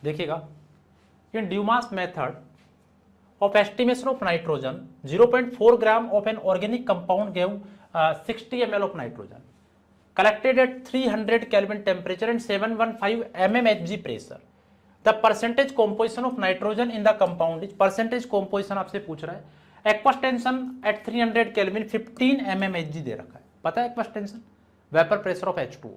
देखिएगा, इन Dumas method of estimation of nitrogen 0.4 gram of an organic compound gave 60 ml of nitrogen collected at 300 Kelvin temperature and 715 mmHg pressure. The percentage composition of nitrogen in the compound is, percentage composition आपसे पूछ रहा है, aqueous tension at 300 Kelvin 15 mmHg दे रखा है, पता है aqueous tension, vapour pressure of H2O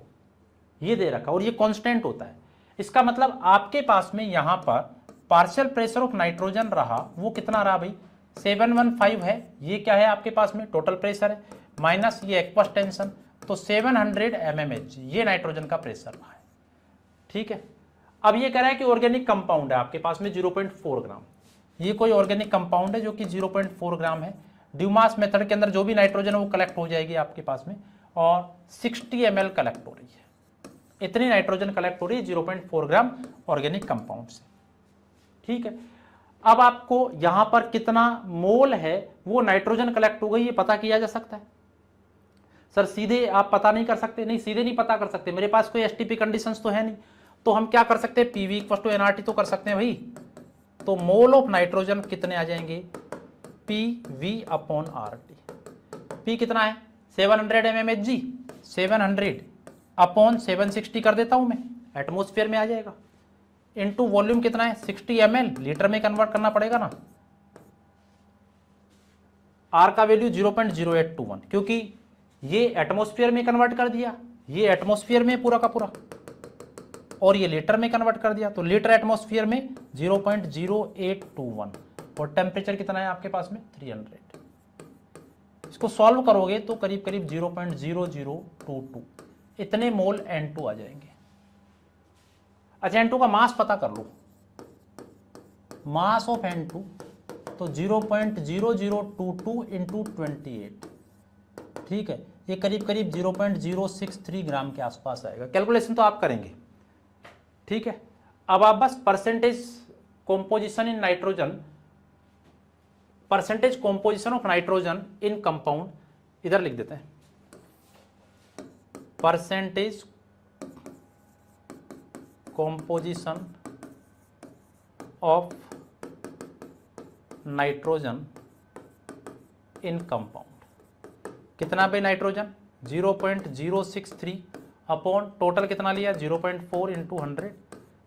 ये दे रखा है और ये कांस्टेंट होता है। इसका मतलब आपके पास में यहां पर पार्शियल प्रेशर ऑफ नाइट्रोजन रहा, वो कितना रहा भाई 715 है, ये क्या है आपके पास में टोटल प्रेशर है, माइनस ये एक्वस टेंशन, तो 700 mmHg ये नाइट्रोजन का प्रेशर रहा है। ठीक है, अब ये कह रहा है कि ऑर्गेनिक कंपाउंड है आपके पास में 0.4 ग्राम, ये कोई ऑर्गेनिक कंपाउंड है जो कि 0.4 ग्राम है। ड्यूमास मेथड के अंदर जो भी नाइट्रोजन है वो कलेक्ट हो जाएगी आपके पास में और 60 ml कलेक्ट हो रही है, इतनी नाइट्रोजन कलेक्ट हो रही है 0.4 ग्राम ऑर्गेनिक कंपाउंड से। ठीक है, अब आपको यहां पर कितना मोल है वो नाइट्रोजन कलेक्ट हो गई ये पता किया जा सकता है। सर सीधे आप पता नहीं कर सकते, नहीं सीधे नहीं पता कर सकते, मेरे पास कोई एसटीपी कंडीशंस तो है नहीं, तो हम क्या कर सकते हैं, पीवी इक्वल टू एनआरटी तो कर सकते हैं भाई। तो मोल ऑफ नाइट्रोजन कितने आ जाएंगे, पीवी अपॉन आरटी। पी कितना है 700 mmHg, 700 अपॉन 760 कर देता हूं मैं, एटमोस्फेयर में आ जाएगा, इनटू वॉल्यूम कितना है 60 ml, लीटर में कन्वर्ट करना पड़ेगा ना। आर का वैल्यू 0.0821, क्योंकि ये एटमॉस्फेयर में कन्वर्ट कर दिया, ये एटमॉस्फेयर में पूरा का पूरा, और ये लीटर में कन्वर्ट कर दिया, तो लीटर एटमॉस्फेयर में 0.0821, और टेम्परेचर कितना है आपके पास में 300। इसको सॉल्व करोगे तो करीब करीब 0.0022 इतने मोल N2 आ जाएंगे। अच्छा N2 का मास पता कर लो, मास ऑफ N2 तो 0.0022 इंटू 28, ठीक है, ये करीब करीब 0.063 ग्राम के आसपास आएगा। कैलकुलेशन तो आप करेंगे, ठीक है। अब आप बस percentage composition in nitrogen, percentage composition of nitrogen in compound इधर लिख देते हैं, percentage composition of nitrogen in compound, कितना पे नाइट्रोजन 0.063 अपॉन टोटल कितना लिया 0.4 इंटू 100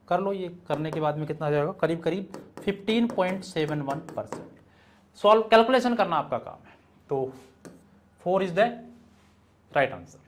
कर लो, ये करने के बाद में कितना आ जाएगा करीब करीब 15.71%। सॉल्व कैलकुलेशन करना आपका काम है, तो 4 इज द राइट आंसर।